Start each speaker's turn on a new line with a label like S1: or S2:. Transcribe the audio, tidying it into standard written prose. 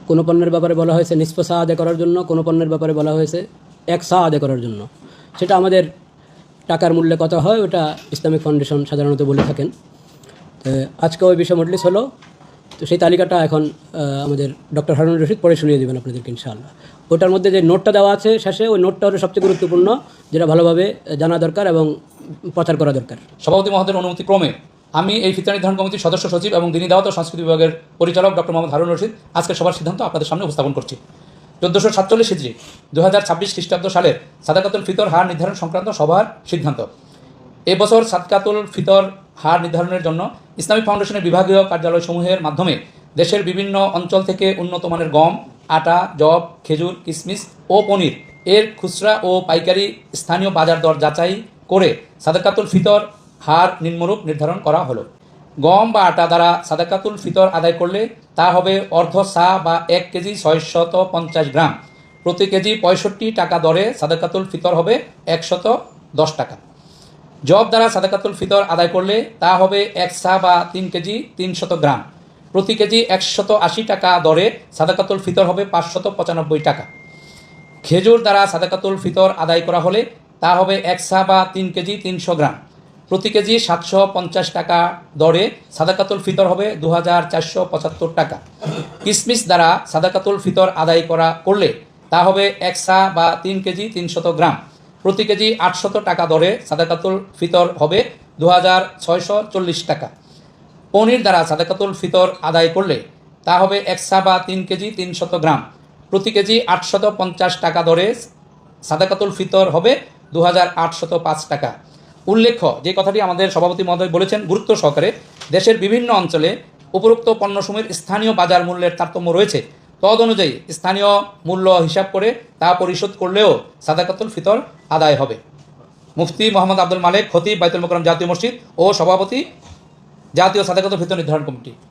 S1: কোনো পণ্যের ব্যাপারে বলা হয়েছে নিসফ সা আদায় করার জন্য, কোনো পণ্যের ব্যাপারে বলা হয়েছে এক সা আদায় করার জন্য। সেটা আমাদের টাকার মূল্যে কত হয় ওটা ইসলামিক ফাউন্ডেশন সাধারণত বলে থাকেন। তো আজকে ওই বিষয় মজলিস হলো, তো সেই তালিকাটা এখন আমাদের ডক্টর হারুন রশিদ পরে শুনিয়ে দেবেন আপনাদেরকে ইনশাআল্লাহ। ওটার মধ্যে যে নোটটা দেওয়া আছে শেষে, ওই নোটটা হলো সবচেয়ে গুরুত্বপূর্ণ, যেটা ভালোভাবে জানা দরকার এবং প্রচার করা দরকার।
S2: সভাপতি মহোদয়ের অনুমতি ক্রমে আমি এই ফিতরা নির্ধারণ কমিটির সদস্য সচিব এবং দিনী দাওয়াত ও সংস্কৃতি বিভাগের পরিচালক ডক্টর মোহাম্মদ হারুন রশিদ আজকের সবার সিদ্ধান্ত আপনাদের সামনে উপস্থাপন করছি। 1447 হিজরি 2026 খ্রিস্টাব্দ সালের সাদাকাতুল ফিতর হার নির্ধারণ সংক্রান্ত সভার সিদ্ধান্ত। এবছর সাদকাতুল ফিতর হার নির্ধারণের জন্য ইসলামিক ফাউন্ডেশনের বিভাগীয় কার্যালয়সমূহের মাধ্যমে দেশের বিভিন্ন অঞ্চল থেকে উন্নত মানের গম, আটা, যব, খেজুর, কিশমিশ ও পনির এর খুচরা ও পাইকারি স্থানীয় বাজার দর যাচাই করে সাদাকাতুল ফিতর হার নিম্নরূপ নির্ধারণ করা হলো। গম বা আটা দ্বারা সাদাকাতুল ফিতর আদায় করলে তা হবে অর্ধ সা বা 1 কেজি 650 গ্রাম। প্রতি কেজি 65 টাকা দরে সাদাকাতুল ফিতর হবে 110 টাকা। জব দ্বারা সাদাকাতুল ফিতর আদায় করলে তা হবে 1 সা বা 3 কেজি 300 গ্রাম। প্রতি কেজি 180 টাকা দরে সাদাকাতুল ফিতর হবে 595 টাকা। খেজুর দ্বারা সাদাকাতুল ফিতর আদায় করা হলে তা হবে 1 সা বা 3 কেজি 300 গ্রাম। প্রতি কেজি 750 টাকা দরে সাদাকাতুল ফিতর হবে 2475 টাকা। কিশমিশ দ্বারা সাদাকাতুল ফিতর আদায় করলে তা হবে 1 সা বা 3 কেজি 300 গ্রাম। প্রতি কেজি 800 টাকা দরে সাদাকাতুল ফিতর হবে 2640 টাকা। পনির দ্বারা সাদাকাতুল ফিতর আদায় করলে তা হবে 1 সা বা 3 কেজি 300 গ্রাম। প্রতি কেজি 850 টাকা দরে সাদাকাতুল ফিতর হবে 2805 টাকা। উল্লেখ্য, যে কথাটি আমাদের সভাপতি মহোদয় বলেছেন গুরুত্ব সহকারে, দেশের বিভিন্ন অঞ্চলে উপরোক্ত পণ্যসমূহের স্থানীয় বাজার মূল্যের তারতম্য রয়েছে। তদ অনুযায়ী স্থানীয় মূল্য হিসাব করে তা পরিশোধ করলেও সাদাকাতুল ফিতর আদায় হবে। মুফতি মোহাম্মদ আব্দুল মালেক, খতিব, বাইতুল মোকাররম জাতীয় মসজিদ ও সভাপতি, জাতীয় সাদাকাতুল ফিতর নির্ধারণ কমিটি।